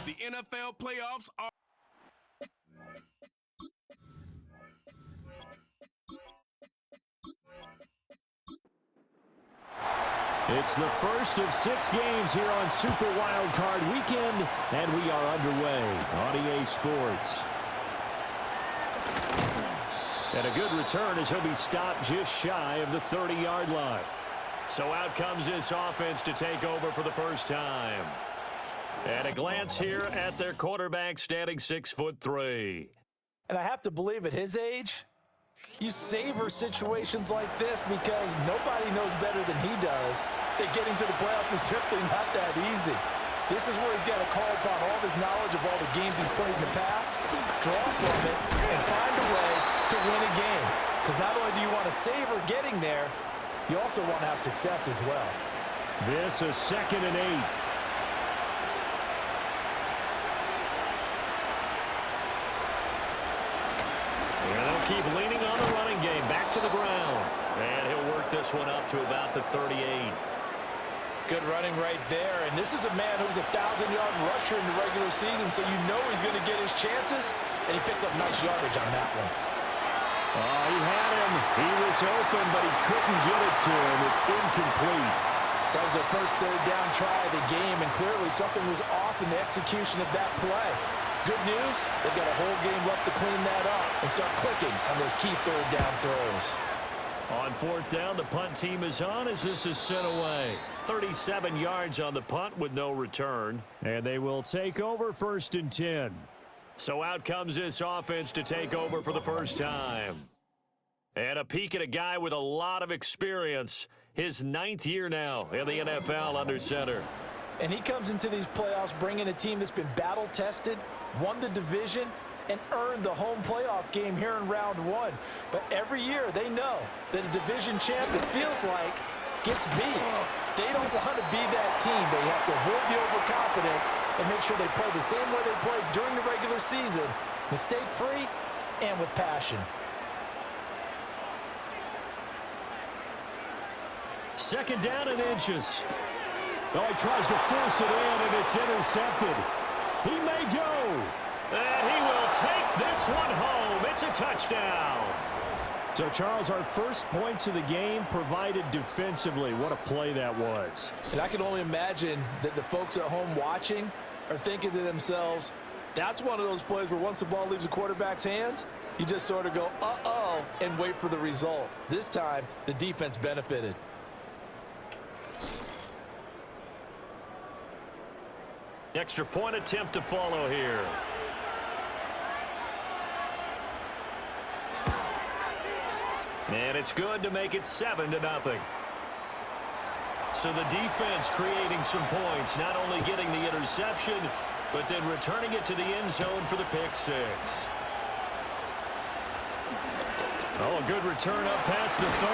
The NFL playoffs are... It's the first of 6 games here on Super Wildcard Weekend, and we are underway on EA Sports. And a good return as he'll be stopped just shy of the 30-yard line. So out comes this offense to take over for the first time. And a glance here at their quarterback standing 6'3". And I have to believe at his age, you savor situations like this because nobody knows better than he does that getting to the playoffs is simply not that easy. This is where he's got to call upon all of his knowledge of all the games he's played in the past, draw from it, and find a way to win a game. Because not only do you want to savor getting there, you also want to have success as well. This is 2nd and 8. And they'll keep leaning on the running game. Back to the ground. And he'll work this one up to about the 38. Good running right there. And this is a man who was a 1,000-yard rusher in the regular season, so you know he's going to get his chances, and he picks up nice yardage on that one. Oh, he had him. He was open, but he couldn't get it to him. It's incomplete. That was their first third down try of the game, and clearly something was off in the execution of that play. Good news, they've got a whole game left to clean that up and start clicking on those key third down throws. On 4th down, the punt team is on as this is sent away. 37 yards on the punt with no return. And they will take over 1st and 10. So out comes this offense to take over for the first time. And a peek at a guy with a lot of experience. His 9th year now in the NFL under center. And he comes into these playoffs bringing a team that's been battle-tested, won the division, and earned the home playoff game here in round 1. But every year they know that a division champ, it feels like, gets beat. They don't want to be that team. They have to avoid the overconfidence and make sure they play the same way they played during the regular season, mistake-free and with passion. Second down and inches. Oh, he tries to force it in, and it's intercepted. He may go. And he will take this one home. It's a touchdown. So, Charles, our first points of the game provided defensively. What a play that was. And I can only imagine that the folks at home watching are thinking to themselves, that's one of those plays where once the ball leaves the quarterback's hands, you just sort of go, uh-oh, and wait for the result. This time, the defense benefited. Extra point attempt to follow here. And it's good to make it 7-0. So the defense creating some points, not only getting the interception, but then returning it to the end zone for the pick 6. Oh, a good return up past the 30.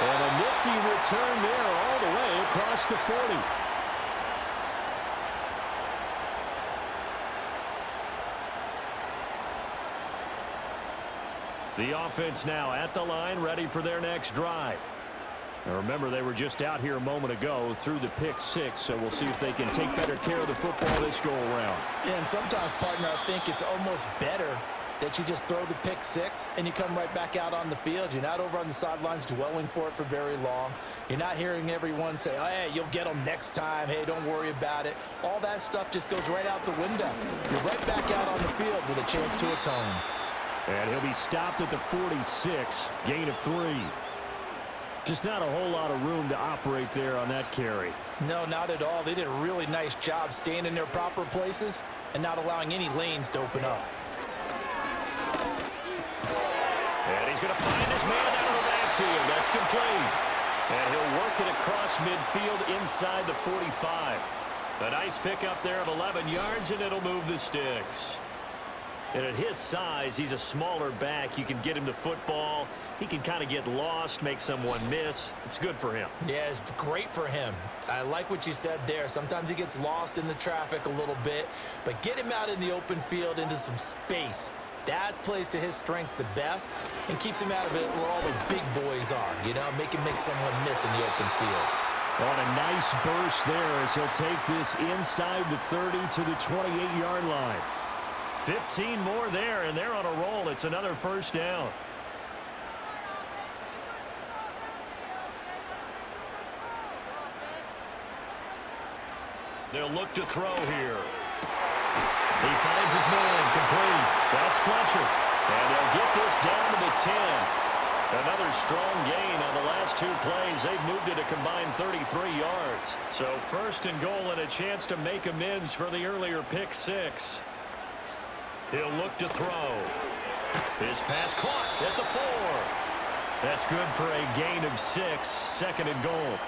And a nifty return there all the way across the 40. The offense now at the line, ready for their next drive. Now remember, they were just out here a moment ago through the pick 6, so we'll see if they can take better care of the football this go-around. Yeah, and sometimes, partner, I think it's almost better that you just throw the pick 6 and you come right back out on the field. You're not over on the sidelines dwelling for it for very long. You're not hearing everyone say, oh, hey, you'll get them next time. Hey, don't worry about it. All that stuff just goes right out the window. You're right back out on the field with a chance to atone. And he'll be stopped at the 46, gain of 3. Just not a whole lot of room to operate there on that carry. No, not at all. They did a really nice job staying in their proper places and not allowing any lanes to open up. And he's going to find his man out of the backfield. That's complete. And he'll work it across midfield inside the 45. A nice pickup there of 11 yards, and it'll move the sticks. And at his size, he's a smaller back. You can get him the football. He can kind of get lost, make someone miss. It's good for him. Yeah, it's great for him. I like what you said there. Sometimes he gets lost in the traffic a little bit, but get him out in the open field into some space. That plays to his strengths the best and keeps him out of it where all the big boys are, you know, make him make someone miss in the open field. On a nice burst there as he'll take this inside the 30 to the 28-yard line. 15 more there, and they're on a roll. It's another first down. They'll look to throw here. He finds his man, complete. That's Fletcher. And they'll get this down to the 10. Another strong gain on the last two plays. They've moved it a combined 33 yards. So first and goal and a chance to make amends for the earlier pick six. He'll look to throw. His pass caught at the 4. That's good for a gain of 6. Second and goal.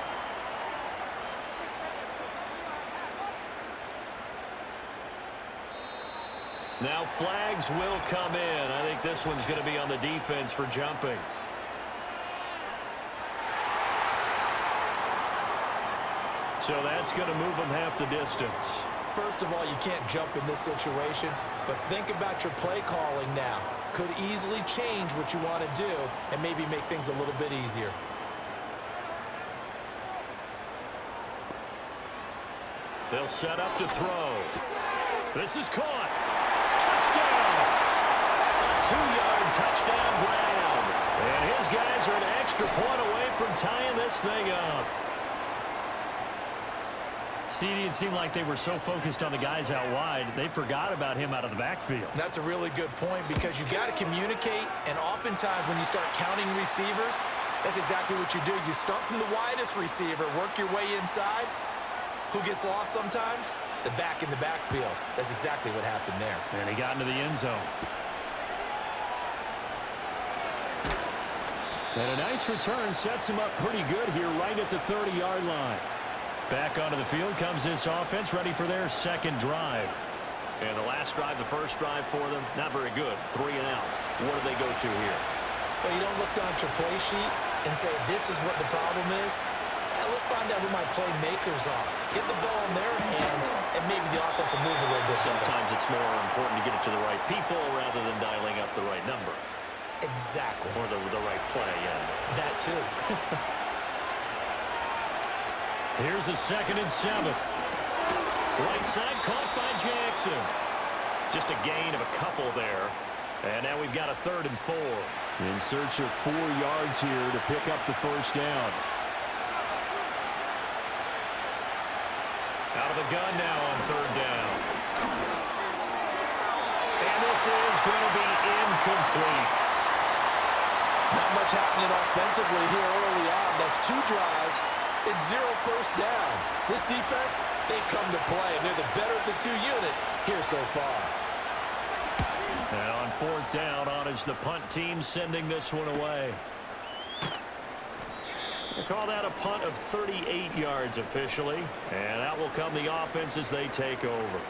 Now flags will come in. I think this one's going to be on the defense for jumping. So that's going to move them half the distance. First of all, you can't jump in this situation, but think about your play calling now. Could easily change what you want to do and maybe make things a little bit easier. They'll set up to throw. This is caught. Touchdown! A 2-yard touchdown Brown. And his guys are an extra point away from tying this thing up. See, it didn't seem like they were so focused on the guys out wide, they forgot about him out of the backfield. That's a really good point because you've got to communicate, and oftentimes when you start counting receivers, that's exactly what you do. You start from the widest receiver, work your way inside. Who gets lost sometimes? The back in the backfield. That's exactly what happened there. And he got into the end zone. And a nice return sets him up pretty good here right at the 30-yard line. Back onto the field comes this offense, ready for their second drive. And the last drive, the first drive for them, not very good. 3 and out. What do they go to here? Well, you don't look down at your play sheet and say, this is what the problem is. Let's find out who my playmakers are. Get the ball in their hands, and maybe the offense will move a little bit. Sometimes it's more important to get it to the right people rather than dialing up the right number. Exactly. Or the right play, yeah. That too. Here's a 2nd and 7. Right side caught by Jackson. Just a gain of a couple there. And now we've got a 3rd and 4. In search of 4 yards here to pick up the first down. Out of the gun now on 3rd down. And this is going to be incomplete. Not much happening offensively here early on. That's 2 drives and 0 first downs. This defense, they come to play. They're the better of the 2 units here so far. And on 4th down, on is the punt team sending this one away. They call that a punt of 38 yards officially. And out will come the offense as they take over.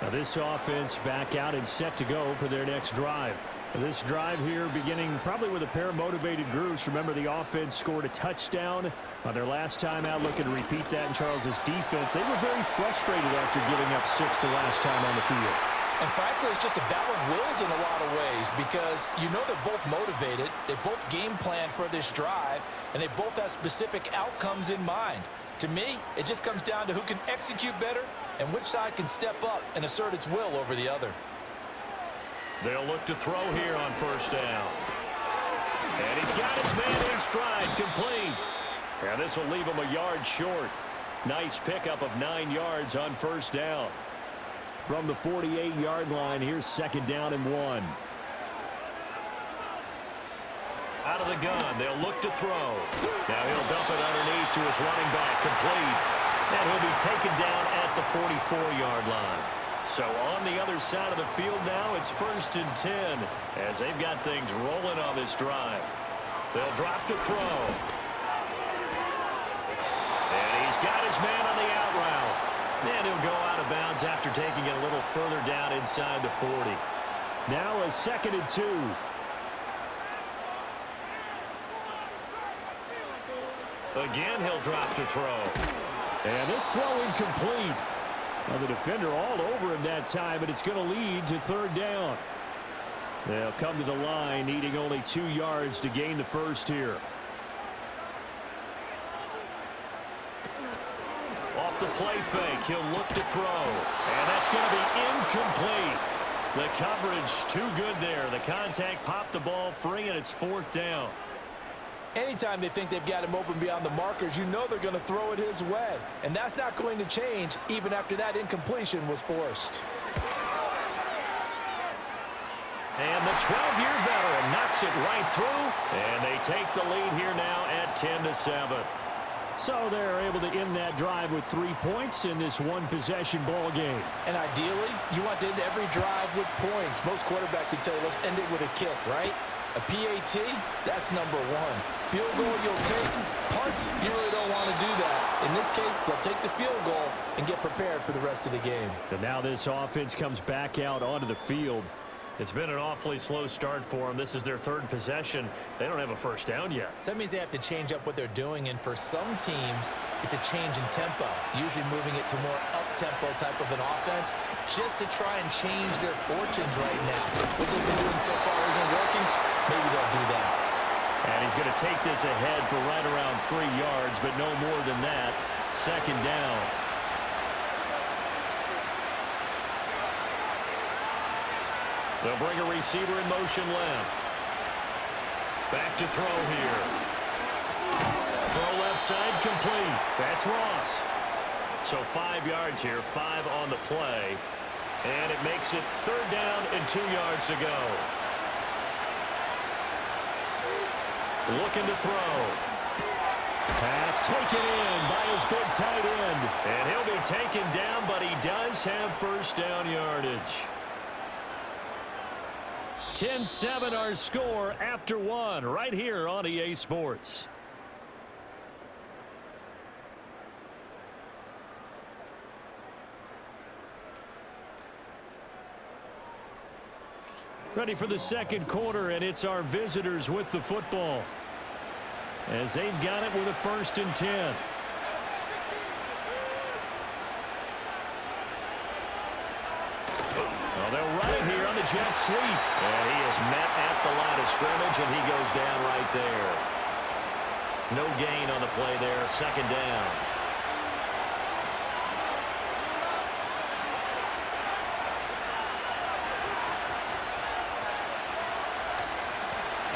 Now this offense back out and set to go for their next drive. This drive here beginning probably with a pair of motivated groups. Remember, the offense scored a touchdown on their last time out. Looking to repeat that in Charles's defense. They were very frustrated after giving up 6 the last time on the field. And frankly, it's just a battle of wills in a lot of ways because you know they're both motivated. They both game plan for this drive, and they both have specific outcomes in mind. To me, it just comes down to who can execute better and which side can step up and assert its will over the other. They'll look to throw here on 1st down. And he's got his man in stride, complete. And this will leave him a yard short. Nice pickup of 9 yards on 1st down. From the 48-yard line, here's 2nd down and 1. Out of the gun, they'll look to throw. Now he'll dump it underneath to his running back, complete. And he'll be taken down at the 44-yard line. So on the other side of the field now, it's 1st and 10 as they've got things rolling on this drive. They'll drop to throw. And he's got his man on the out route. And he'll go out of bounds after taking it a little further down inside the 40. Now a 2nd and 2. Again, he'll drop to throw. And this throw incomplete. Well, the defender all over him that time, but it's going to lead to 3rd down. They'll come to the line, needing only 2 yards to gain the first here. the play fake. He'll look to throw. And that's going to be incomplete. The coverage too good there. The contact popped the ball free, and it's 4th down. Anytime they think they've got him open beyond the markers, you know they're going to throw it his way. And that's not going to change even after that incompletion was forced. And the 12-year veteran knocks it right through, and they take the lead here now at 10-7. So they're able to end that drive with 3 points in this one-possession ball game. And ideally, you want to end every drive with points. Most quarterbacks would tell you, let's end it with a kick, right? A PAT, that's number 1. Field goal, you'll take. Punts, you really don't want to do that. In this case, they'll take the field goal and get prepared for the rest of the game. And now this offense comes back out onto the field. It's been an awfully slow start for them. This is their 3rd possession. They don't have a first down yet. So that means they have to change up what they're doing, and for some teams, it's a change in tempo, usually moving it to more up-tempo type of an offense, just to try and change their fortunes right now. What they've been doing so far isn't working. Maybe they'll do that. And he's going to take this ahead for right around 3 yards, but no more than that. 2nd down. They'll bring a receiver in motion left. Back to throw here. Throw left side complete. That's Ross. So 5 yards here, 5 on the play. And it makes it 3rd down and 2 yards to go. Looking to throw. Pass taken in by his big tight end. And he'll be taken down, but he does have first down yardage. 10-7 our score after 1 right here on EA Sports. Ready for the 2nd quarter, and it's our visitors with the football, as they've got it with a 1st and 10. Well, they'll run it here on the jet sweep. And he is met at the line of scrimmage, and he goes down right there. No gain on the play there. 2nd down.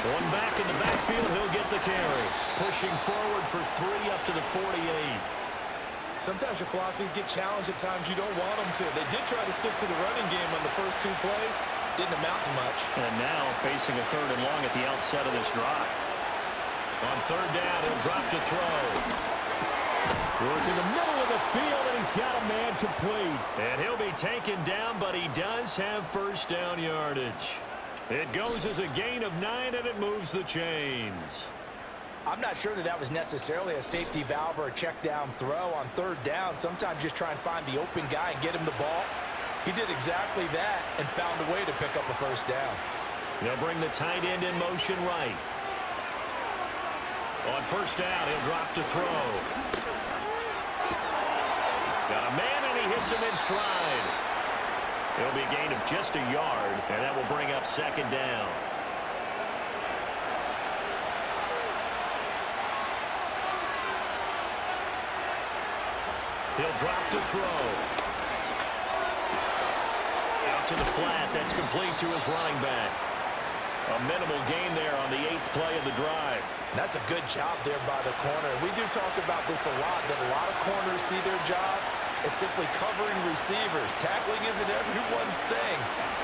One back in the backfield, he'll get the carry. Pushing forward for 3 up to the 48. Sometimes your philosophies get challenged at times you don't want them to. They did try to stick to the running game on the first 2 plays. Didn't amount to much. And now facing a 3rd and long at the outset of this drive. On 3rd down, he'll drop to throw. Work in the middle of the field, and he's got a man complete. And he'll be taken down, but he does have first down yardage. It goes as a gain of 9, and it moves the chains. I'm not sure that was necessarily a safety valve or a check down throw on 3rd down. Sometimes just try and find the open guy and get him the ball. He did exactly that and found a way to pick up a first down. They'll bring the tight end in motion right. On 1st down, he'll drop to throw. Got a man, and he hits him in stride. It'll be a gain of just a yard, and that will bring up 2nd down. He'll drop to throw. Out to the flat. That's complete to his running back. A minimal gain there on the 8th play of the drive. That's a good job there by the corner. We do talk about this a lot, that a lot of corners see their job as simply covering receivers. Tackling isn't everyone's thing.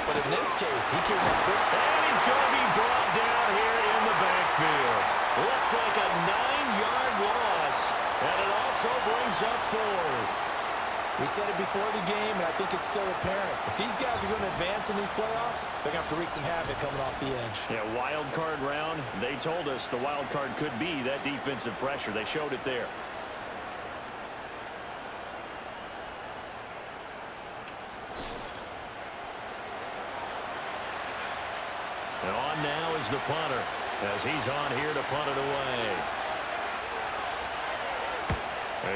But in this case, he can run quick. And he's going to be brought down here in the backfield. Looks like a 9-yard loss. And it also brings up 4th. We said it before the game, and I think it's still apparent. If these guys are going to advance in these playoffs, they're going to have to wreak some havoc coming off the edge. Yeah, wild card round. They told us the wild card could be that defensive pressure. They showed it there. And on now is the punter, as he's on here to punt it away.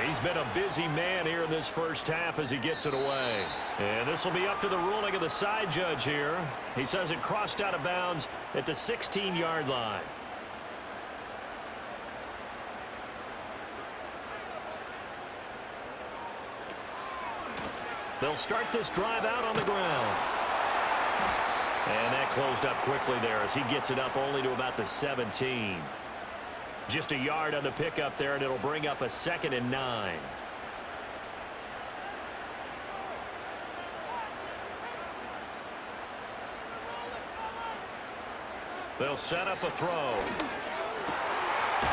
He's been a busy man here in this first half as he gets it away. And this will be up to the ruling of the side judge here. He says it crossed out of bounds at the 16-yard line. They'll start this drive out on the ground. And that closed up quickly there as he gets it up only to about the 17. Just a yard on the pickup there, and it'll bring up a 2nd and 9. They'll set up a throw.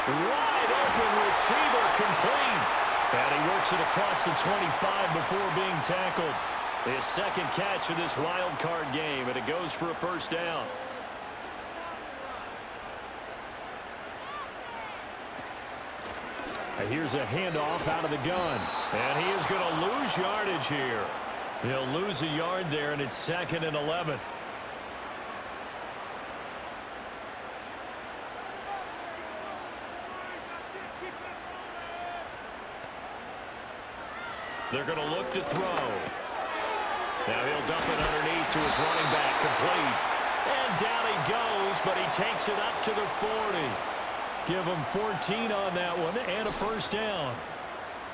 Wide open receiver, complete. And he works it across the 25 before being tackled. His 2nd catch of this wild card game, and it goes for a 1st down. And here's a handoff out of the gun. And he is going to lose yardage here. He'll lose a yard there, and it's 2nd and 11. They're going to look to throw. Now he'll dump it underneath to his running back, complete. And down he goes, but he takes it up to the 40. Give him 14 on that one and a 1st down.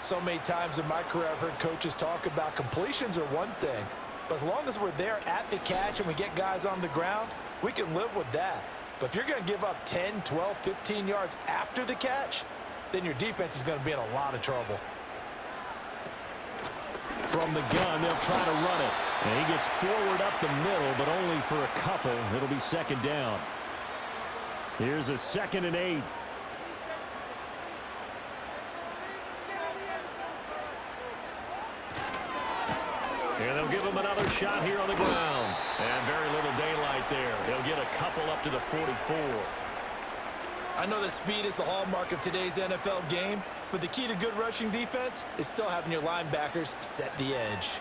So many times in my career I've heard coaches talk about completions are one thing, but as long as we're there at the catch and we get guys on the ground, we can live with that. But if you're going to give up 10, 12, 15 yards after the catch, then your defense is going to be in a lot of trouble. From the gun, they'll try to run it. And he gets forward up the middle, but only for a couple. It'll be 2nd down. Here's a 2nd and 8. And they'll give him another shot here on the ground. And very little daylight there. He'll get a couple up to the 44. I know that speed is the hallmark of today's NFL game, but the key to good rushing defense is still having your linebackers set the edge.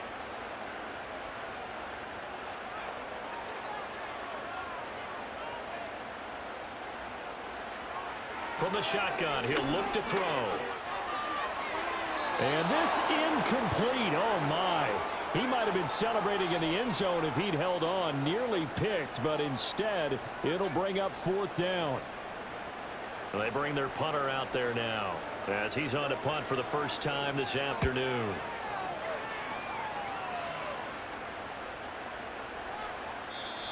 From the shotgun, he'll look to throw. And this incomplete. Oh, my. He might have been celebrating in the end zone if he'd held on. Nearly picked, but instead, it'll bring up 4th down. They bring their punter out there now as he's on to punt for the 1st time this afternoon.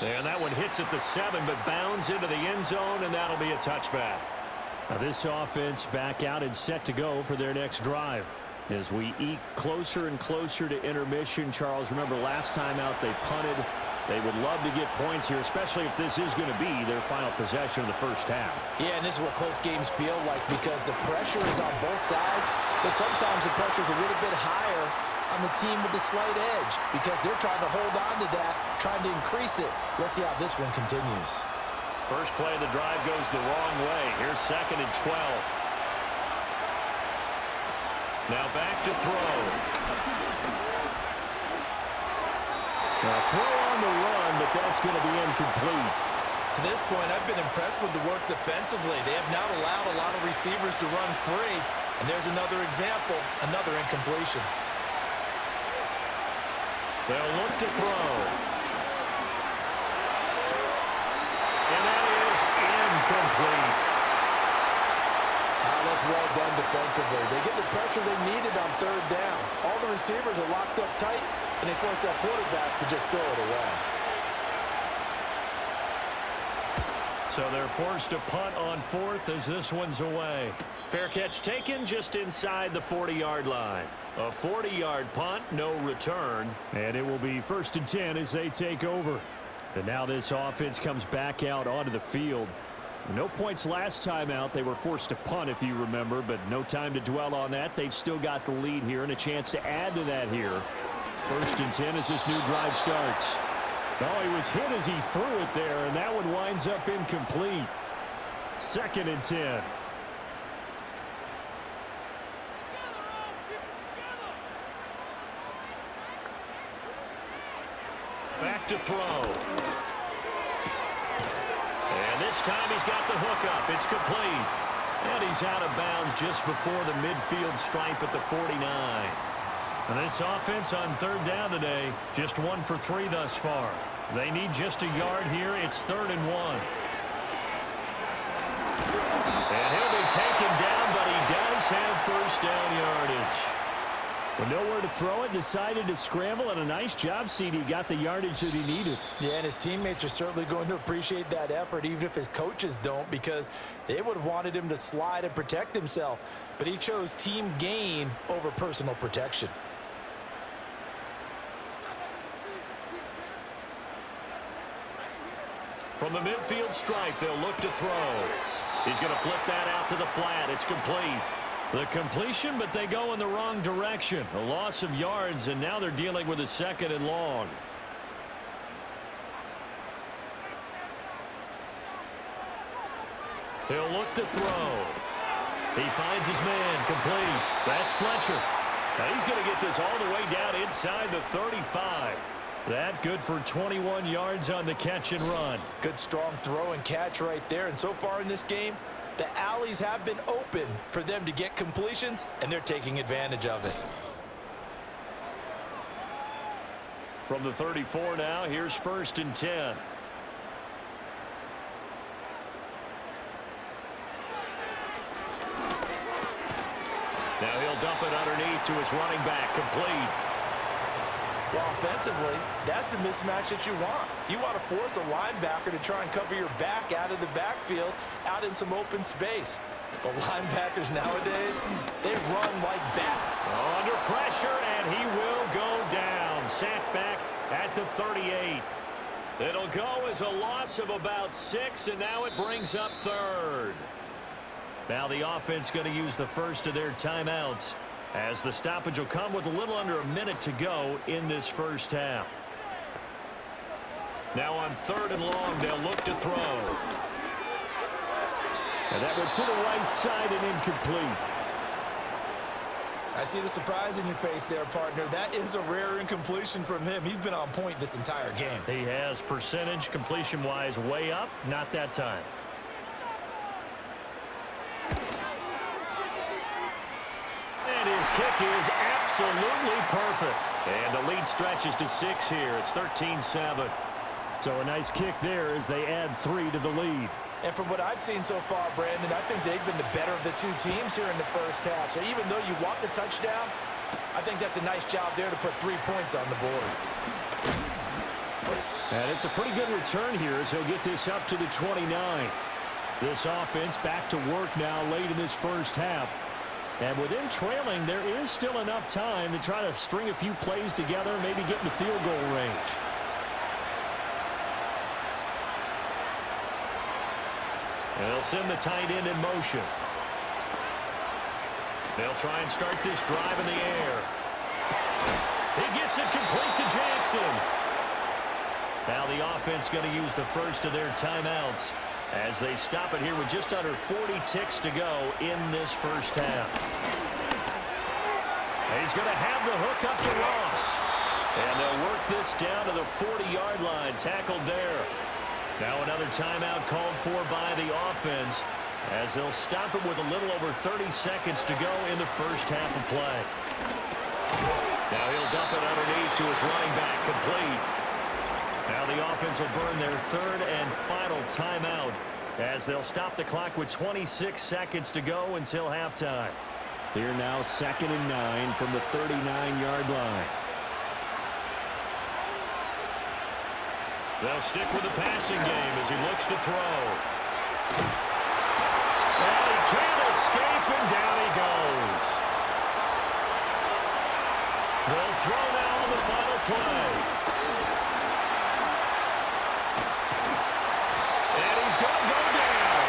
And that one hits at the 7, but bounds into the end zone, and that'll be a touchback. Now this offense back out and set to go for their next drive. As we eke closer and closer to intermission, Charles, remember last time out they punted. They would love to get points here, especially if this is going to be their final possession of the 1st half. Yeah, and this is what close games feel like because the pressure is on both sides, but sometimes the pressure is a little bit higher on the team with the slight edge because they're trying to hold on to that, trying to increase it. Let's see how this one continues. First play of the drive goes the wrong way. Here's 2nd and 12. Now back to throw. Now throw on the run, but that's going to be incomplete. To this point, I've been impressed with the work defensively. They have not allowed a lot of receivers to run free. And there's another example, another incompletion. They'll look to throw. And that is incomplete. That's well done defensively. They get the pressure they needed on 3rd down. All the receivers are locked up tight, and they force that quarterback to just throw it away. So they're forced to punt on 4th as this one's away. Fair catch taken just inside the 40-yard line. A 40-yard punt, no return. And it will be 1st and 10 as they take over. And now this offense comes back out onto the field. No points last time out. They were forced to punt, if you remember, but no time to dwell on that. They've still got the lead here and a chance to add to that here. 1st and 10 as this new drive starts. Oh, he was hit as he threw it there, and that one winds up incomplete. 2nd and 10. Back to throw. And this time he's got the hook up. It's complete. And he's out of bounds just before the midfield stripe at the 49. And this offense on 3rd down today, just 1 for 3 thus far. They need just a yard here. It's 3rd and 1. And he'll be taken down, but he does have 1st down yardage. With nowhere to throw it, decided to scramble, and a nice job, CD. Got the yardage that he needed. Yeah, and his teammates are certainly going to appreciate that effort, even if his coaches don't, because they would have wanted him to slide and protect himself. But he chose team gain over personal protection. From the midfield stripe, they'll look to throw. He's going to flip that out to the flat. It's complete. The completion, but they go in the wrong direction. A loss of yards, and now they're dealing with a 2nd and long. He'll look to throw. He finds his man, complete. That's Fletcher. Now he's going to get this all the way down inside the 35. That good for 21 yards on the catch and run. Good strong throw and catch right there. And so far in this game, the alleys have been open for them to get completions, and they're taking advantage of it. From the 34 now, here's 1st and 10. Now he'll dump it underneath to his running back, complete. Well, offensively, that's the mismatch that you want. You want to force a linebacker to try and cover your back out of the backfield, out in some open space. But linebackers nowadays, they run like that. Under pressure, and he will go down. Sacked back at the 38. It'll go as a loss of about 6, and now it brings up 3rd. Now the offense going to use the first of their timeouts, as the stoppage will come with a little under a minute to go in this first half. Now on 3rd and long, they'll look to throw. And that one to the right side and incomplete. I see the surprise in your face there, partner. That is a rare incompletion from him. He's been on point this entire game. He has percentage completion-wise way up, not that time. And his kick is absolutely perfect. And the lead stretches to 6 here. It's 13-7. So a nice kick there as they add 3 to the lead. And from what I've seen so far, Brandon, I think they've been the better of the two teams here in the first half. So even though you want the touchdown, I think that's a nice job there to put 3 points on the board. And it's a pretty good return here as he'll get this up to the 29. This offense back to work now late in this first half. And with them trailing, there is still enough time to try to string a few plays together, maybe get in the field goal range. And they'll send the tight end in motion. They'll try and start this drive in the air. He gets it complete to Jackson. Now the offense going to use the first of their timeouts as they stop it here with just under 40 ticks to go in this first half. He's going to have the hook up to Ross. And they'll work this down to the 40-yard line, tackled there. Now another timeout called for by the offense as they'll stop it with a little over 30 seconds to go in the first half of play. Now he'll dump it underneath to his running back, complete. Now the offense will burn their 3rd and final timeout as they'll stop the clock with 26 seconds to go until halftime. Here now 2nd and 9 from the 39-yard line. They'll stick with the passing game as he looks to throw. And he can't escape, and down he goes. They'll throw now on the final play. And he's going to go down.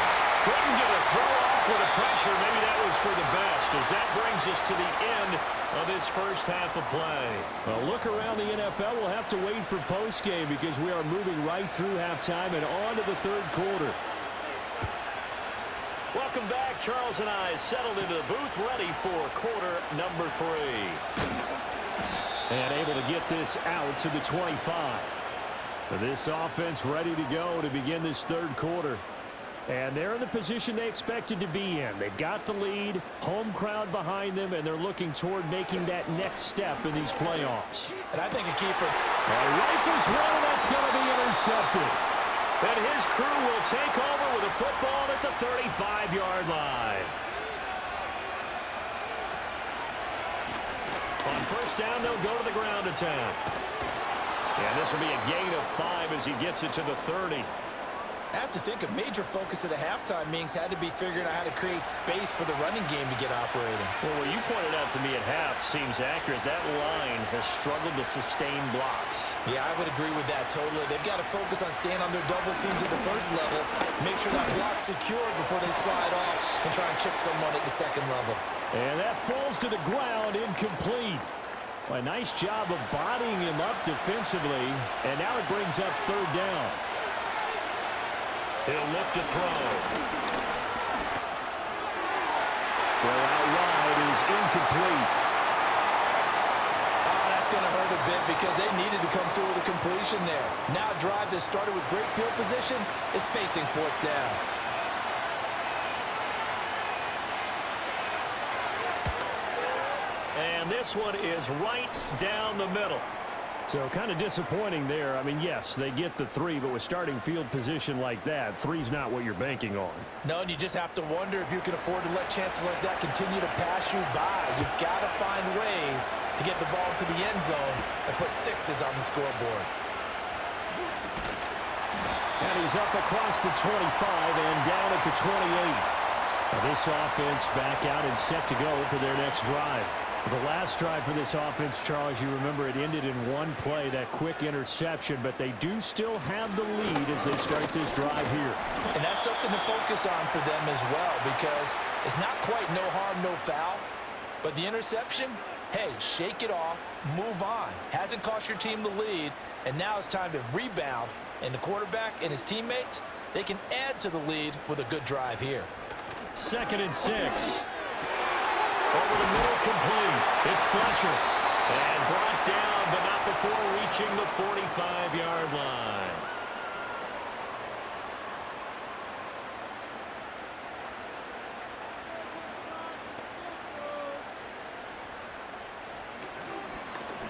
Couldn't get a throw off with the pressure. Maybe that was for the best, as that brings us to the end of this first half of play. A look around the NFL. We'll have to wait for postgame because we are moving right through halftime and on to the 3rd quarter. Welcome back. Charles and I settled into the booth, ready for quarter number 3. And able to get this out to the 25. This offense ready to go to begin this 3rd quarter. And they're in the position they expected to be in. They've got the lead, home crowd behind them, and they're looking toward making that next step in these playoffs. And I think a keeper. Rifles one, and that's going to be intercepted. And his crew will take over with a football at the 35-yard line. On first down, they'll go to the ground attack. And this will be a gain of 5 as he gets it to the 30. I have to think a major focus of the halftime meetings had to be figuring out how to create space for the running game to get operating. Well, what you pointed out to me at half seems accurate. That line has struggled to sustain blocks. Yeah, I would agree with that totally. They've got to focus on staying on their double teams at the first level, make sure that block's secured before they slide off and try and chip someone at the second level. And that falls to the ground, incomplete. A nice job of bodying him up defensively, and now it brings up third down. He'll look to throw. Throw out wide is incomplete. Oh, that's going to hurt a bit because they needed to come through with a completion there. Now a drive that started with great field position is facing fourth down. And this one is right down the middle. So kind of disappointing there. I mean, yes, they get the 3, but with starting field position like that, 3's not what you're banking on. No, and you just have to wonder if you can afford to let chances like that continue to pass you by. You've got to find ways to get the ball to the end zone and put 6s on the scoreboard. And he's up across the 25 and down at the 28. Now this offense back out and set to go for their next drive. The last drive for this offense, Charles, you remember it ended in one play, that quick interception, but they do still have the lead as they start this drive here. And that's something to focus on for them as well, because it's not quite no harm, no foul, but the interception, hey, shake it off, move on. Hasn't cost your team the lead, and now it's time to rebound, and the quarterback and his teammates, they can add to the lead with a good drive here. 2nd and 6. Over the middle, complete. It's Fletcher. And brought down, but not before reaching the 45-yard line.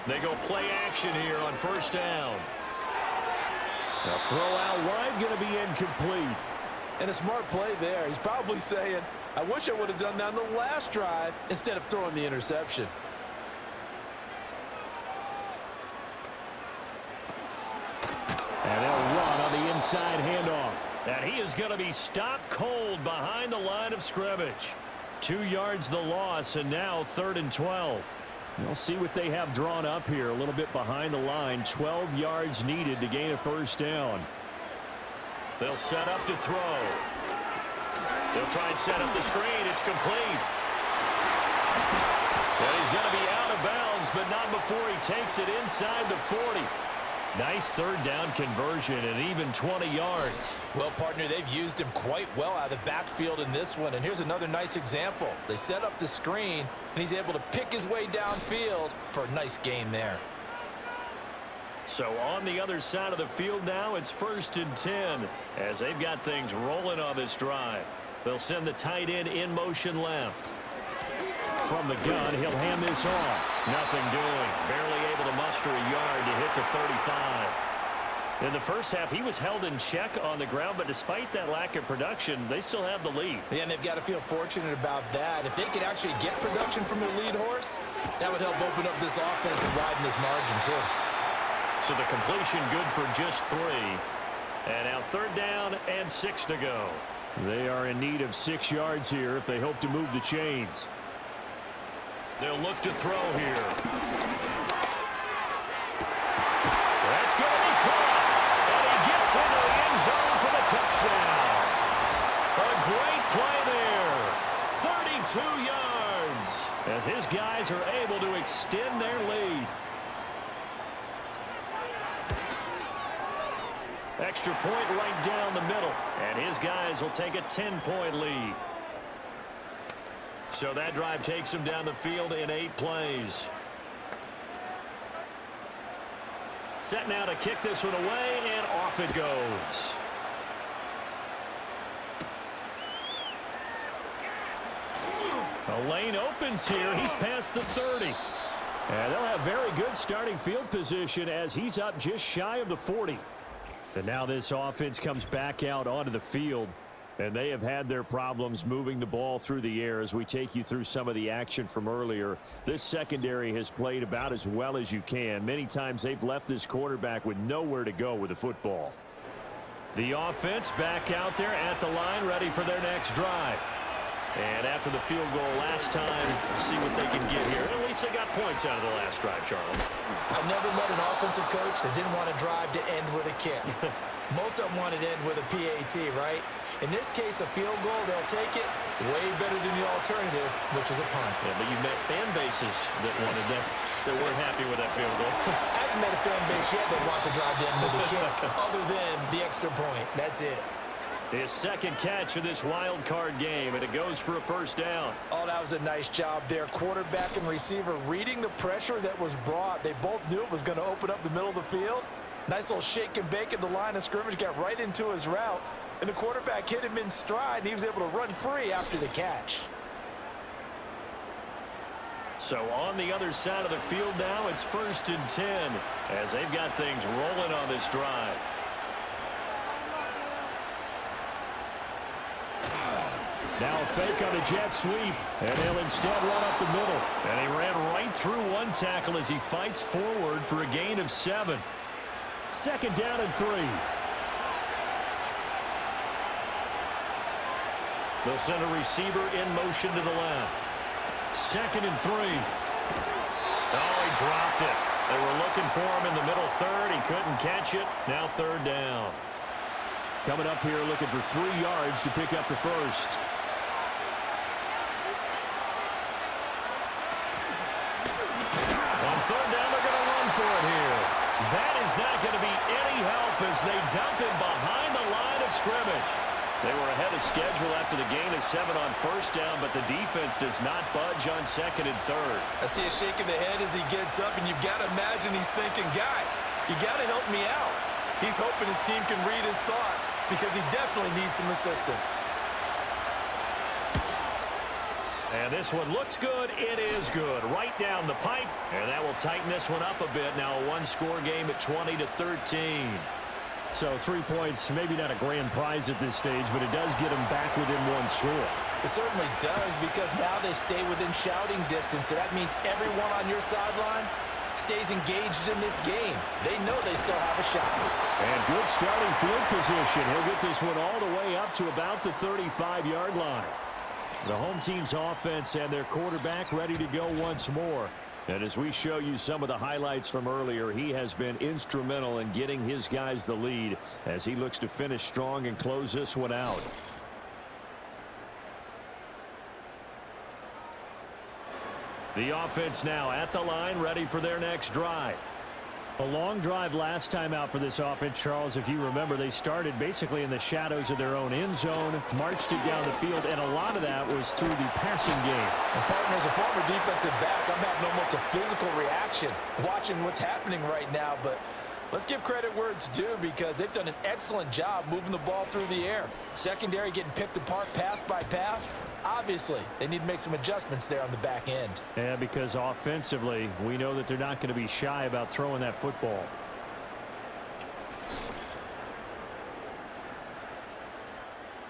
They go play action here on first down. A throw out wide, going to be incomplete. And a smart play there. He's probably saying, I wish I would have done that on the last drive instead of throwing the interception. And they'll run on the inside handoff. And he is going to be stopped cold behind the line of scrimmage. 2 yards the loss, and now 3rd and 12. We'll see what they have drawn up here. A little bit behind the line. 12 yards needed to gain a first down. They'll set up to throw. They'll try and set up the screen. It's complete. And he's going to be out of bounds, but not before he takes it inside the 40. Nice third down conversion and even 20 yards. Well, partner, they've used him quite well out of the backfield in this one. And here's another nice example. They set up the screen, and he's able to pick his way downfield for a nice gain there. So on the other side of the field now, it's 1st and 10 as they've got things rolling on this drive. They'll send the tight end in motion left. From the gun, he'll hand this off. Nothing doing. Barely able to muster a yard to hit the 35. In the first half, he was held in check on the ground, but despite that lack of production, they still have the lead. Yeah, and they've got to feel fortunate about that. If they could actually get production from their lead horse, that would help open up this offense and widen this margin too. So the completion good for just 3. And now 3rd down and 6 to go. They are in need of 6 yards here if they hope to move the chains. They'll look to throw here. That's going to be caught. And he gets into the end zone for the touchdown. A great play there. 32 yards as his guys are able to extend their lead. Extra point right down the middle. And his guys will take a 10-point lead. So that drive takes him down the field in 8 plays. Set now to kick this one away, and off it goes. The lane opens here. He's past the 30. And they'll have very good starting field position as he's up just shy of the 40. And now this offense comes back out onto the field. And they have had their problems moving the ball through the air as we take you through some of the action from earlier. This secondary has played about as well as you can. Many times they've left this quarterback with nowhere to go with the football. The offense back out there at the line, ready for their next drive. And after the field goal last time, see what they can get here. At least they got points out of the last drive, Charles. I never met an offensive coach that didn't want to drive to end with a kick. Most of them wanted to end with a PAT, right? In this case, a field goal, they'll take it way better than the alternative, which is a punt. Yeah, but you met fan bases that wanted that weren't happy with that field goal. I haven't met a fan base yet that wants to drive to end with a kick, other than the extra point. That's it. His second catch of this wild card game, and it goes for a first down. Oh, that was a nice job there. Quarterback and receiver reading the pressure that was brought. They both knew it was going to open up the middle of the field. Nice little shake and bake at the line of scrimmage, got right into his route. And the quarterback hit him in stride, and he was able to run free after the catch. So on the other side of the field now, it's 1st and 10 as they've got things rolling on this drive. Now a fake on a jet sweep, and they'll instead run up the middle. And he ran right through one tackle as he fights forward for a gain of 7. 2nd down and 3. They'll send a receiver in motion to the left. 2nd and 3. Oh, he dropped it. They were looking for him in the middle third. He couldn't catch it. Now 3rd down. Coming up here looking for 3 yards to pick up the first. On 3rd down, they're going to run for it here. That is not going to be any help as they dump him behind the line of scrimmage. They were ahead of schedule after the gain of 7 on 1st down, but the defense does not budge on 2nd and 3rd. I see a shake of the head as he gets up, and you've got to imagine he's thinking, guys, you got to help me out. He's hoping his team can read his thoughts because he definitely needs some assistance. And this one looks good. It is good. Right down the pipe. And that will tighten this one up a bit. Now a one-score game at 20-13. So 3 points, maybe not a grand prize at this stage, but it does get them back within 1 score. It certainly does, because now they stay within shouting distance. So that means everyone on your sideline stays engaged in this game. They know they still have a shot. And good starting field position. He'll get this one all the way up to about the 35-yard line. The home team's offense and their quarterback ready to go once more. And as we show you some of the highlights from earlier, he has been instrumental in getting his guys the lead as he looks to finish strong and close this one out. The offense now at the line, ready for their next drive. A long drive last time out for this offense, Charles. If you remember, they started basically in the shadows of their own end zone, marched it down the field, and a lot of that was through the passing game. And partner, as a former defensive back, I'm having almost a physical reaction watching what's happening right now. But let's give credit where it's due, because they've done an excellent job moving the ball through the air. Secondary getting picked apart pass by pass. Obviously, they need to make some adjustments there on the back end. Yeah, because offensively, we know that they're not going to be shy about throwing that football.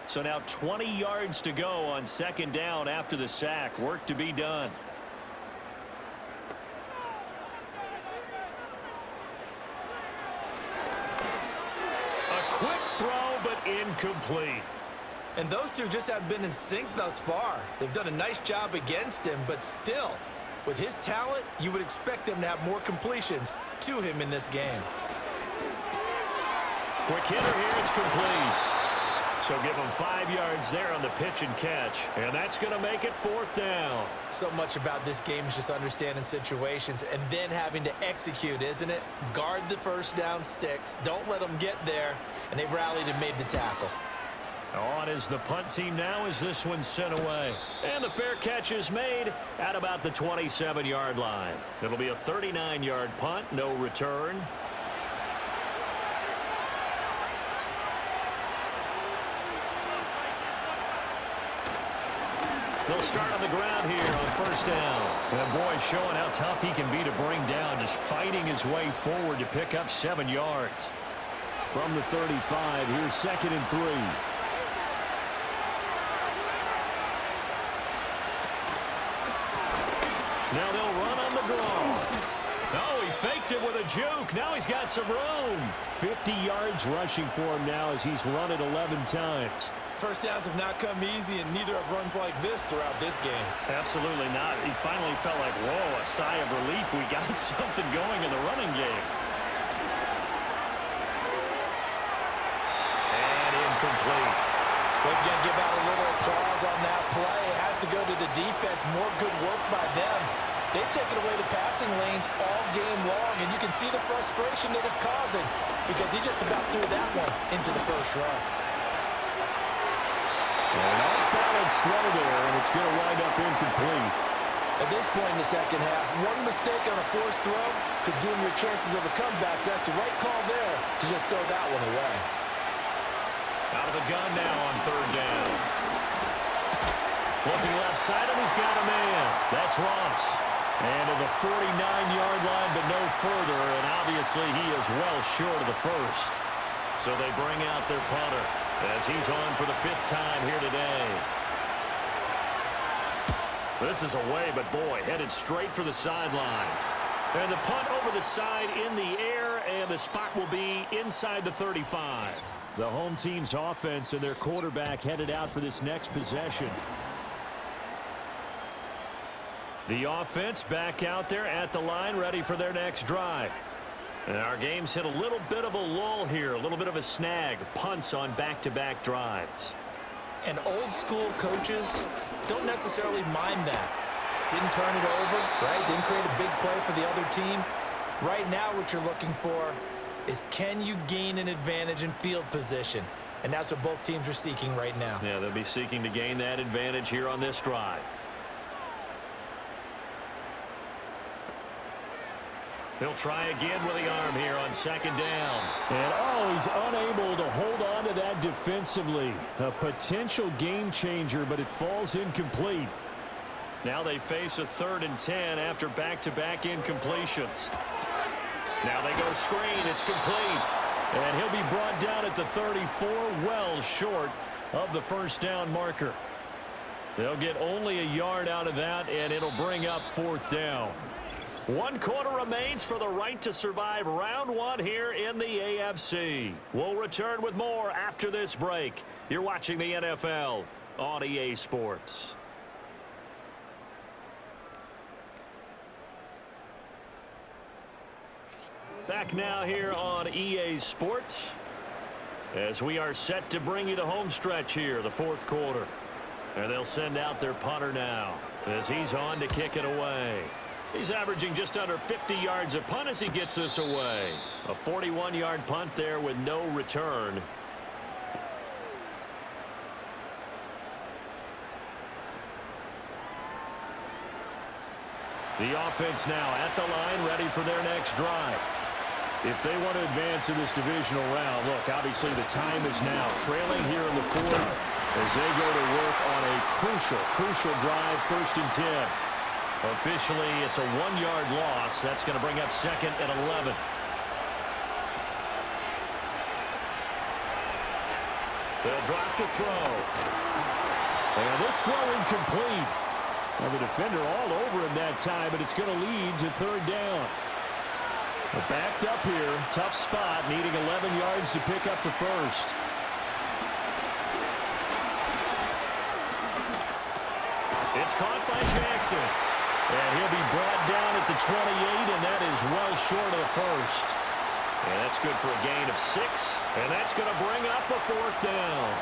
So now 20 yards to go on 2nd down after the sack. Work to be done. A quick throw, but incomplete. And those two just haven't been in sync thus far. They've done a nice job against him, but still, with his talent, you would expect them to have more completions to him in this game. Quick hitter here, it's complete. So give them 5 yards there on the pitch and catch, and that's going to make it 4th down. So much about this game is just understanding situations and then having to execute, isn't it? Guard the first down sticks, don't let them get there, and they rallied and made the tackle. On is the punt team now as this one's sent away. And the fair catch is made at about the 27-yard line. It'll be a 39-yard punt, no return. They'll start on the ground here on 1st down. And boy, showing how tough he can be to bring down, just fighting his way forward to pick up 7 yards. From the 35, here's 2nd and 3. hooked it with a juke. Now he's got some room. 50 yards rushing for him now as he's run it 11 times. First downs have not come easy, and neither have runs like this throughout this game. Absolutely not. He finally felt like, whoa, a sigh of relief. We got something going in the running game. And incomplete. Well, if you got to give out a little applause on that play, it has to go to the defense. More good work by them. They've taken away the passing lanes all game long, and you can see the frustration that it's causing because he just about threw that one into the first row. An off-balance throw there, and it's going to wind up incomplete. At this point in the second half, one mistake on a forced throw could doom your chances of a comeback. So that's the right call there to just throw that one away. Out of the gun now on third down. Looking left side, and he's got a man. That's Ross. And to the 49-yard line, but no further, and obviously he is well short of the first. So they bring out their punter as he's on for the 5th time here today. This is away, but boy, headed straight for the sidelines. And the punt over the side in the air, and the spot will be inside the 35. The home team's offense and their quarterback headed out for this next possession. The offense back out there at the line, ready for their next drive. And our game's hit a little bit of a lull here, a little bit of a snag. Punts on back-to-back drives. And old school coaches don't necessarily mind that. Didn't turn it over, right? Didn't create a big play for the other team. Right now what you're looking for is, can you gain an advantage in field position? And that's what both teams are seeking right now. Yeah, they'll be seeking to gain that advantage here on this drive. He'll try again with the arm here on second down. And, he's unable to hold on to that defensively. A potential game changer, but it falls incomplete. Now they face a 3rd and 10 after back-to-back incompletions. Now they go screen. It's complete. And he'll be brought down at the 34, well short of the first down marker. They'll get only a yard out of that, and it'll bring up 4th down. 1 quarter remains for the right to survive round 1 here in the AFC. We'll return with more after this break. You're watching the NFL on EA Sports. Back now here on EA Sports as we are set to bring you the home stretch here, the 4th quarter. And they'll send out their punter now as he's on to kick it away. He's averaging just under 50 yards a punt as he gets this away. A 41-yard punt there with no return. The offense now at the line, ready for their next drive. If they want to advance in this divisional round, look, obviously the time is now. Trailing here in the 4th as they go to work on a crucial drive, 1st and 10. Officially, it's a 1-yard loss. That's going to bring up 2nd and 11. They'll drop to throw. And this throw incomplete. Now the defender all over him that time, but it's going to lead to 3rd down. They're backed up here. Tough spot, needing 11 yards to pick up the first. It's caught by Jackson. And he'll be brought down at the 28, and that is well short of the first. And that's good for a gain of 6. And that's going to bring up a 4th down.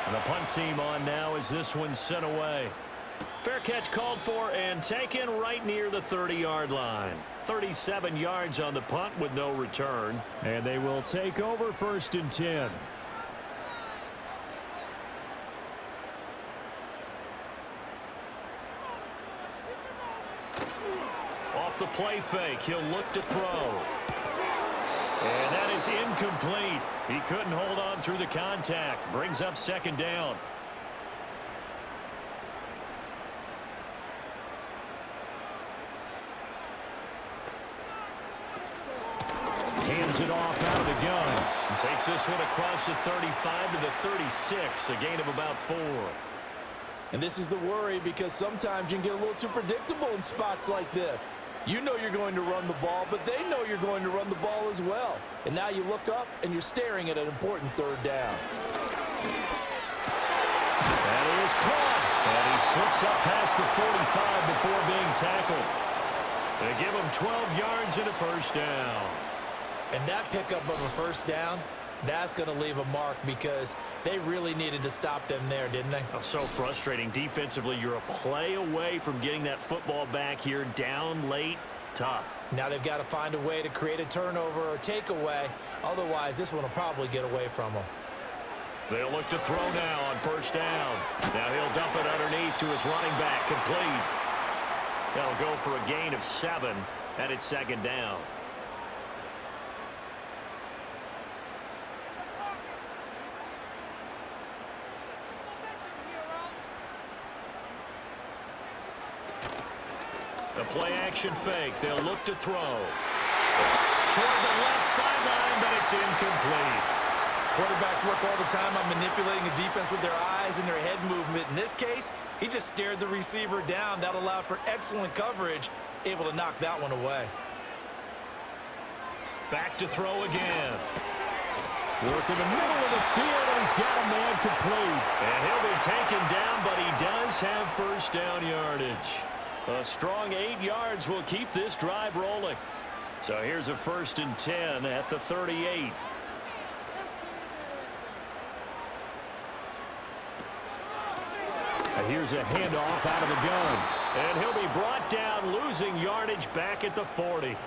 And the punt team on now as this one's sent away. Fair catch called for and taken right near the 30-yard line. 37 yards on the punt with no return. And they will take over 1st and 10. Off the play fake, he'll look to throw. And that is incomplete. He couldn't hold on through the contact. Brings up 2nd down. Hands it off out of the gun. And takes this one across the 35 to the 36. A gain of about 4. And this is the worry because sometimes you can get a little too predictable in spots like this. You know you're going to run the ball, but they know you're going to run the ball as well. And now you look up and you're staring at an important third down. That is caught. And he slips up past the 45 before being tackled. They give him 12 yards and a first down. And that pickup of a first down, that's going to leave a mark because they really needed to stop them there, didn't they? Oh, so frustrating. Defensively, you're a play away from getting that football back here down late. Tough. Now they've got to find a way to create a turnover or takeaway. Otherwise, this one will probably get away from them. They'll look to throw now on first down. Now he'll dump it underneath to his running back. Complete. That'll go for a gain of 7, and it's second down. The play-action fake. They'll look to throw. Toward the left sideline, but it's incomplete. Quarterbacks work all the time on manipulating a defense with their eyes and their head movement. In this case, he just stared the receiver down. That allowed for excellent coverage, able to knock that one away. Back to throw again. Work in the middle of the field, and he's got a man complete. And he'll be taken down, but he does have first down yardage. A strong 8 yards will keep this drive rolling. So here's a 1st and 10 at the 38. And here's a handoff out of the gun. And he'll be brought down, losing yardage back at the 40.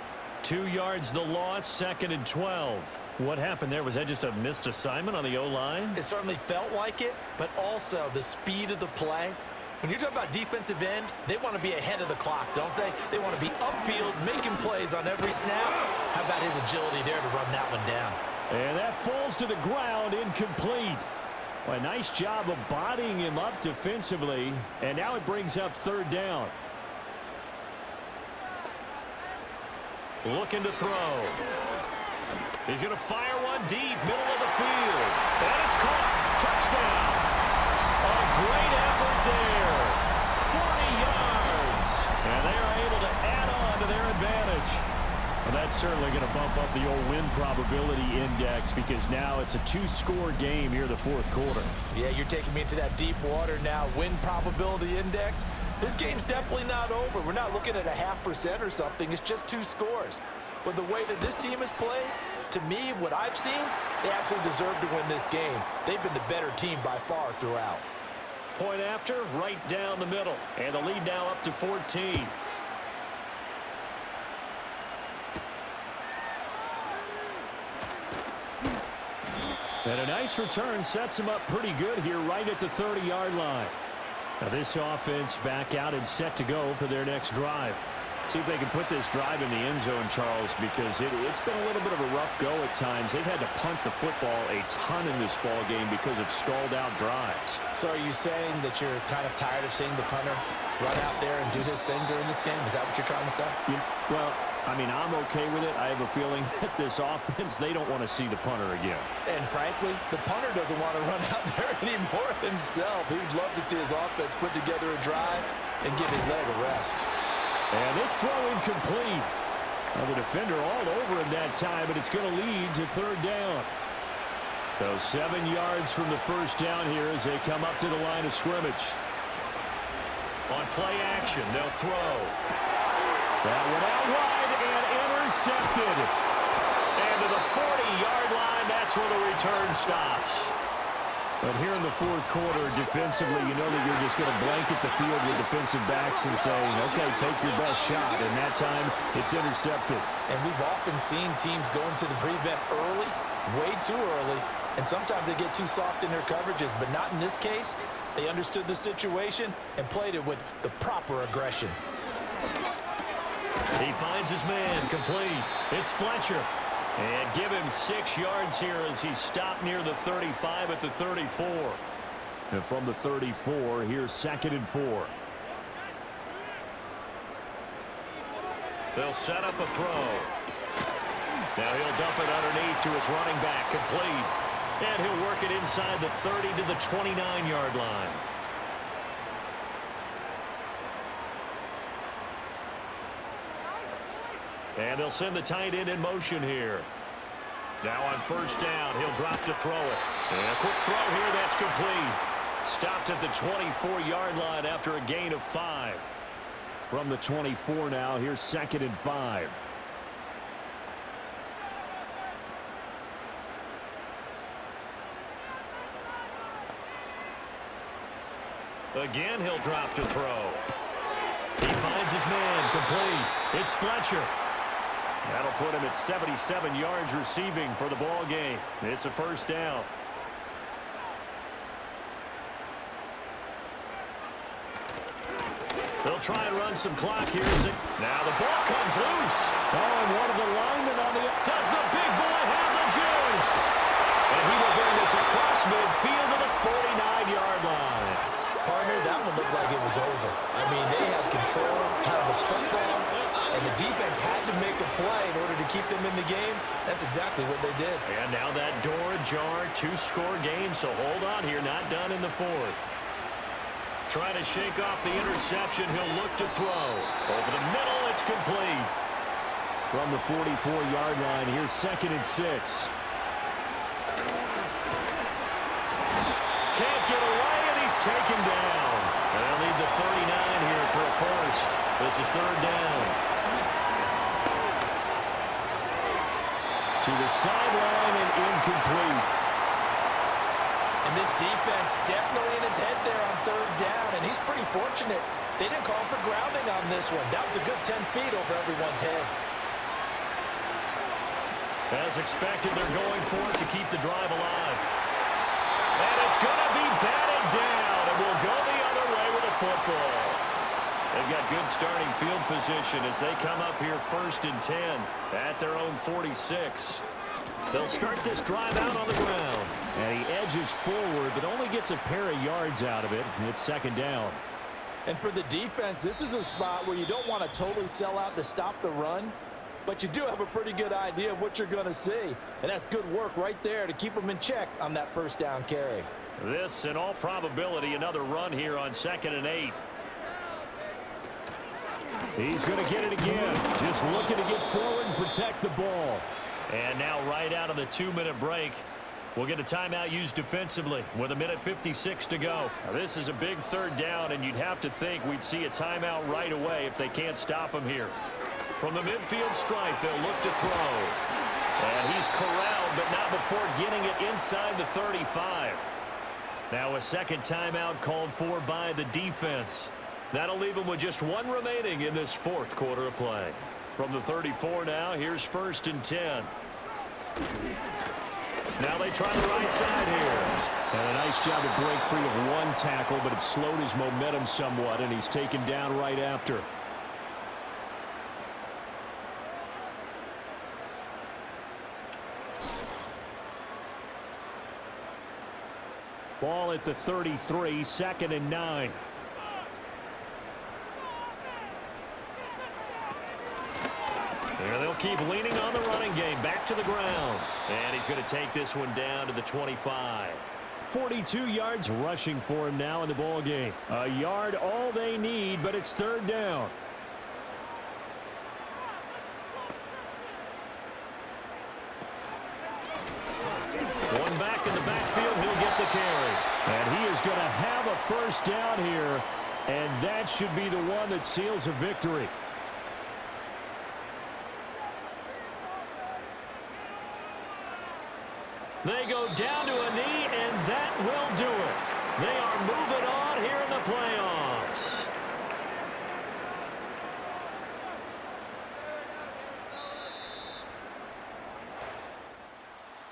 2 yards the loss, 2nd and 12. What happened there? Was that just a missed assignment on the O-line? It certainly felt like it, but also the speed of the play. When you're talking about defensive end, they want to be ahead of the clock, don't they? They want to be upfield, making plays on every snap. How about his agility there to run that one down? And that falls to the ground, incomplete. Well, a nice job of bodying him up defensively, and now it brings up 3rd down. Looking to throw. He's going to fire one deep, middle of the field. And it's caught. Touchdown. A great effort there. 40 yards. And they are able to add on to their advantage. Well, that's certainly going to bump up the old win probability index because now it's a 2-score game here in the 4th quarter. Yeah, you're taking me into that deep water now. Win probability index. This game's definitely not over. We're not looking at a 0.5% or something. It's just 2 scores. But the way that this team has played, to me, what I've seen, they absolutely deserve to win this game. They've been the better team by far throughout. Point after, right down the middle. And the lead now up to 14. And a nice return sets him up pretty good here right at the 30-yard line. Now this offense back out and set to go for their next drive. See if they can put this drive in the end zone, Charles, because it's been a little bit of a rough go at times. They've had to punt the football a ton in this ball game because of stalled-out drives. So are you saying that you're kind of tired of seeing the punter run out there and do his thing during this game? Is that what you're trying to say? Well, I mean, I'm okay with it. I have a feeling that this offense, they don't want to see the punter again. And frankly, the punter doesn't want to run out there anymore himself. He'd love to see his offense put together a drive and give his leg a rest. And this throw incomplete. Well, the defender all over him that time, but it's going to lead to 3rd down. So 7 yards from the first down here as they come up to the line of scrimmage. On play action, they'll throw. That one out wide and intercepted. And to the 40-yard line, that's where the return stops. But here in the 4th quarter, defensively, you know that you're just going to blanket the field with defensive backs and saying, okay, take your best shot. And that time, it's intercepted. And we've often seen teams go into the prevent early, way too early, and sometimes they get too soft in their coverages, but not in this case. They understood the situation and played it with the proper aggression. He finds his man, complete. It's Fletcher. And give him 6 yards here as he's stopped near the 35 at the 34. And from the 34, here's 2nd and 4. They'll set up a throw. Now he'll dump it underneath to his running back, complete. And he'll work it inside the 30 to the 29-yard line. And they'll send the tight end in motion here. Now on first down, he'll drop to throw it. And a quick throw here, that's complete. Stopped at the 24-yard line after a gain of 5. From the 24 now, here's 2nd and 5. Again, he'll drop to throw. He finds his man, complete. It's Fletcher. That'll put him at 77 yards receiving for the ball game. It's a first down. They'll try and run some clock here. Now the ball comes loose. Oh, and one of the linemen on the... Does the big boy have the juice? And he will bring this across midfield to the 49-yard line. Partner, that one looked like it was over. I mean, they had control, had the football, and the defense had to make a play in order to keep them in the game. That's exactly what they did. And now that door ajar, 2-score game, so hold on here, not done in the 4th. Trying to shake off the interception, he'll look to throw. Over the middle, it's complete. From the 44-yard line, here's 2nd and 6. Can't get away, and he's taken down. And they'll need the 39 here for a first. This is 3rd down. To the sideline and incomplete. And this defense definitely in his head there on 3rd down, and he's pretty fortunate. They didn't call for grounding on this one. That was a good 10 feet over everyone's head. As expected, they're going for it to keep the drive alive. And it's going to be batted down, and we'll go the other way with the football. They've got good starting field position as they come up here 1st and 10 at their own 46. They'll start this drive out on the ground. And he edges forward, but only gets a pair of yards out of it. And it's 2nd down. And for the defense, this is a spot where you don't want to totally sell out to stop the run, but you do have a pretty good idea of what you're going to see. And that's good work right there to keep them in check on that 1st down carry. This, in all probability, another run here on 2nd and 8. He's going to get it again. Just looking to get forward and protect the ball. And now right out of the 2-minute break, we'll get a timeout used defensively with 1:56 to go. Now, this is a big 3rd down, and you'd have to think we'd see a timeout right away if they can't stop him here. From the midfield stripe, they'll look to throw. And he's corralled, but not before getting it inside the 35. Now a 2nd timeout called for by the defense. That'll leave him with just 1 remaining in this 4th quarter of play. From the 34 now, here's 1st and 10. Now they try the right side here. And a nice job to break free of 1 tackle, but it slowed his momentum somewhat, and he's taken down right after. Ball at the 33, 2nd and 9. And they'll keep leaning on the running game. Back to the ground. And he's going to take this one down to the 25. 42 yards rushing for him now in the ball game. A yard all they need, but it's 3rd down. One back in the backfield, he'll get the carry. And he is going to have a 1st down here, and that should be the one that seals a victory. They go down to a knee, and that will do it. They are moving on here in the playoffs.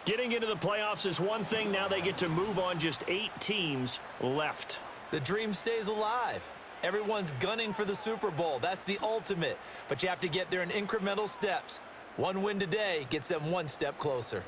Getting into the playoffs is one thing. Now they get to move on. Just 8 teams left. The dream stays alive. Everyone's gunning for the Super Bowl. That's the ultimate. But you have to get there in incremental steps. One win today gets them 1 step closer.